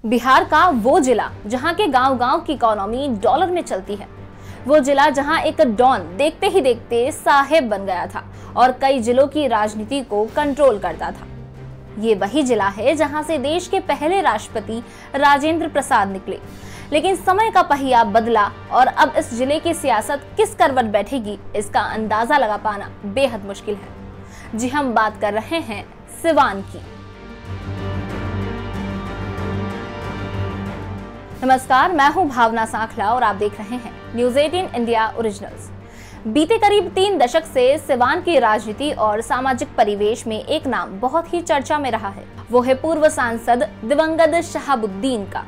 बिहार का वो जिला जहां के गांव-गांव की इकोनॉमी डॉलर में चलती है, वो जिला जहां एक डॉन देखते ही देखते साहेब बन गया था और कई जिलों की राजनीति को कंट्रोल करता था। ये वही जिला है जहां से देश के पहले राष्ट्रपति राजेंद्र प्रसाद निकले, लेकिन समय का पहिया बदला और अब इस जिले की सियासत किस करवट बैठेगी, इसका अंदाजा लगा पाना बेहद मुश्किल है। जी, हम बात कर रहे हैं सिवान की। नमस्कार, मैं हूं भावना सांखला और आप देख रहे हैं न्यूज़ 18 इंडिया ओरिजिनल्स। बीते करीब 3 दशक से सिवान की राजनीति और सामाजिक परिवेश में एक नाम बहुत ही चर्चा में रहा है। वो है पूर्व सांसद दिवंगत शहाबुद्दीन का।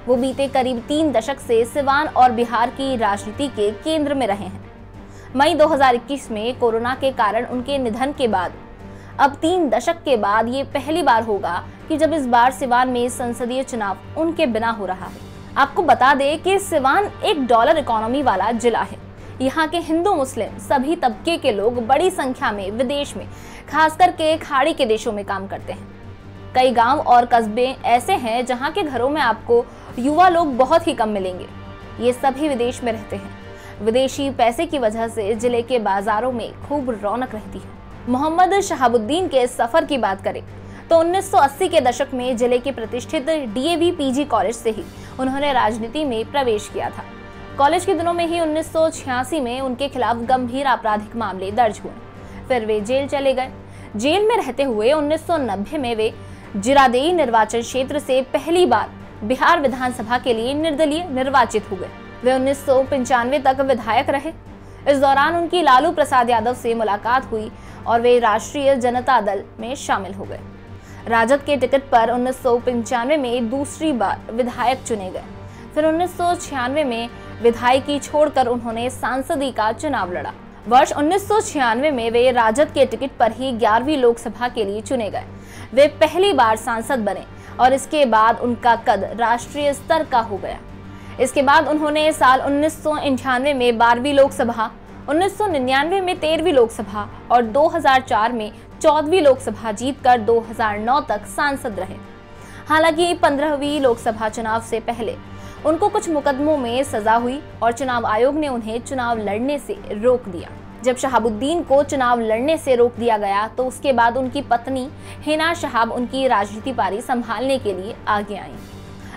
वो बीते करीब 3 दशक से सिवान और बिहार की राजनीति के केंद्र में रहे हैं। मई 2021 में कोरोना के कारण उनके निधन के बाद अब 3 दशक के बाद ये पहली बार होगा कि जब इस बार सिवान में संसदीय चुनाव उनके बिना हो रहा है। आपको बता दें कि सिवान एक डॉलर इकोनॉमी वाला जिला है। यहाँ के हिंदू मुस्लिम सभी तबके के लोग बड़ी संख्या में विदेश में, खासकर के खाड़ी के देशों में काम करते हैं। कई गांव और कस्बे ऐसे हैं जहाँ के घरों में आपको युवा लोग बहुत ही कम मिलेंगे। ये सभी विदेश में रहते हैं। विदेशी पैसे की वजह से जिले के बाजारों में खूब रौनक रहती है। मोहम्मद शहाबुद्दीन के सफर की बात करें तो 1980 के दशक में जिले के प्रतिष्ठित DAV PG कॉलेज से ही उन्होंने राजनीति में प्रवेश किया था। कॉलेज के दिनों में ही 1986 में उनके खिलाफ गंभीर आपराधिक मामले दर्ज हुए। फिर वे जेल चले गए। जेल में रहते हुए 1990 में वे जिरादेई निर्वाचन क्षेत्र से पहली बार बिहार विधानसभा के लिए निर्दलीय निर्वाचित हुए। वे 1995 तक विधायक रहे। इस दौरान उनकी लालू प्रसाद यादव से मुलाकात हुई और वे राष्ट्रीय जनता दल में शामिल हो गए। राजद के टिकट पर 1995 में दूसरी बार विधायक चुने गए। फिर 1996 में विधायकी छोड़कर उन्होंने सांसदी का चुनाव लड़ा। वर्ष 1996 में वे राजद के टिकट पर ही 11वीं लोकसभा के लिए चुने गए। वे पहली बार सांसद बने और इसके बाद उनका कद राष्ट्रीय स्तर का हो गया। इसके बाद उन्होंने साल 1998 में 12वीं लोकसभा, 1999 में 13वीं लोकसभा और 2004 में 14वीं लोकसभा जीतकर 2009 तक सांसद रहे। हालांकि 15वीं लोकसभा चुनाव से पहले उनको कुछ मुकदमों में सजा हुई और चुनाव आयोग ने उन्हें चुनाव लड़ने से रोक दिया। जब शहाबुद्दीन को चुनाव लड़ने से रोक दिया गया तो उसके बाद उनकी पत्नी हिना शहाब उनकी राजनीति पारी संभालने के लिए आगे आई।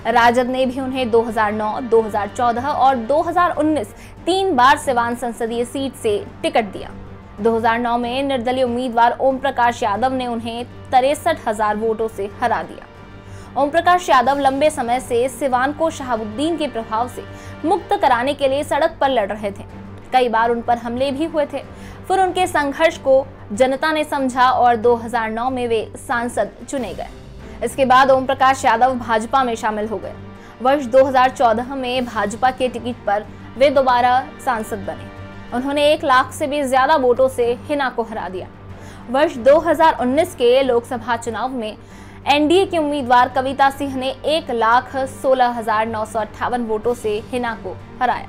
राजद ने भी उन्हें 2009, 2014 और 2019 3 बार सिवान संसदीय सीट से टिकट दिया। 2009 में निर्दलीय उम्मीदवार ओम प्रकाश यादव ने उन्हें 63,000 वोटों से हरा दिया। ओम प्रकाश यादव लंबे समय से सिवान को शहाबुद्दीन के प्रभाव से मुक्त कराने के लिए सड़क पर लड़ रहे थे। कई बार उन पर हमले भी हुए थे। फिर उनके संघर्ष को जनता ने समझा और 2009 में वे सांसद चुने गए। इसके बाद ओम प्रकाश यादव भाजपा में शामिल हो गए। वर्ष 2014 में भाजपा के टिकट पर वे दोबारा सांसद बने। उन्होंने 1 लाख से भी ज्यादा वोटों से हिना को हरा दिया। वर्ष 2019 के लोकसभा चुनाव में NDA की उम्मीदवार कविता सिंह ने 1,16,958 वोटों से हिना को हराया।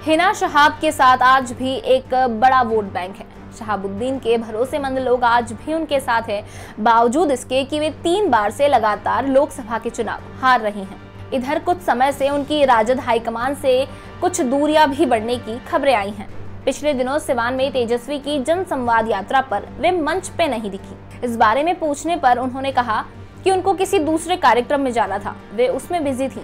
हिना शहाब के साथ आज भी एक बड़ा वोट बैंक है। शहाबुद्दीन के भरोसेमंद लोग आज भी उनके साथ हैं, बावजूद इसके कि वे 3 बार से लगातार लोकसभा के चुनाव हार रही हैं। इधर कुछ समय से उनकी राजद हाईकमान से कुछ दूरियां भी बढ़ने की खबरें आई हैं। पिछले दिनों सिवान में तेजस्वी की जन संवाद यात्रा पर वे मंच पे नहीं दिखी। इस बारे में पूछने पर उन्होंने कहा कि उनको किसी दूसरे कार्यक्रम में जाना था, वे उसमें बिजी थी।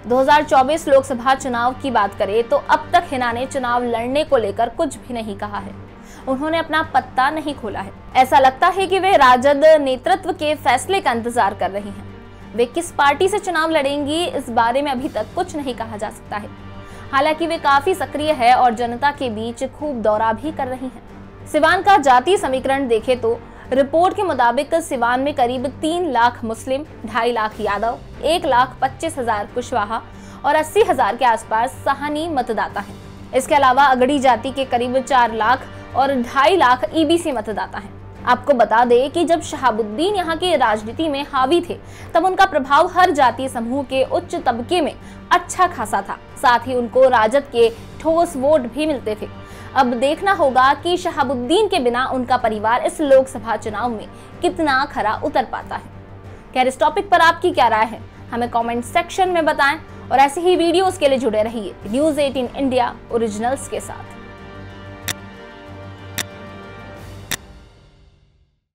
2024 लोकसभा चुनाव की बात करें तो अब तक हिना ने चुनाव लड़ने को लेकर कुछ भी नहीं कहा है। उन्होंने अपना पत्ता नहीं खोला है। ऐसा लगता है कि वे राजद नेतृत्व के फैसले का इंतजार कर रही हैं। वे किस पार्टी से चुनाव लड़ेंगी, इस बारे में अभी तक कुछ नहीं कहा जा सकता है। हालांकि वे काफी सक्रिय है और जनता के बीच खूब दौरा भी कर रही हैं। सिवान का जातीय समीकरण देखें तो रिपोर्ट के मुताबिक सिवान में करीब 3 लाख मुस्लिम, 2.5 लाख यादव, 1,25,000 कुशवाहा और 80,000 के आसपास साहनी मतदाता हैं। इसके अलावा अगड़ी जाति के करीब 4 लाख और 2.5 लाख EBC मतदाता हैं। आपको बता दें कि जब शहाबुद्दीन यहाँ की राजनीति में हावी थे तब उनका प्रभाव हर जातीय समूह के उच्च तबके में अच्छा खासा था। साथ ही उनको राजद के ठोस वोट भी मिलते थे। अब देखना होगा कि शहाबुद्दीन के बिना उनका परिवार इस लोकसभा चुनाव में कितना खरा उतर पाता है। खैर, इस टॉपिक पर आपकी क्या राय है? हमें कमेंट सेक्शन में बताएं और ऐसे ही वीडियोस के लिए जुड़े रहिए न्यूज़ 18 इंडिया ओरिजिनल्स के साथ।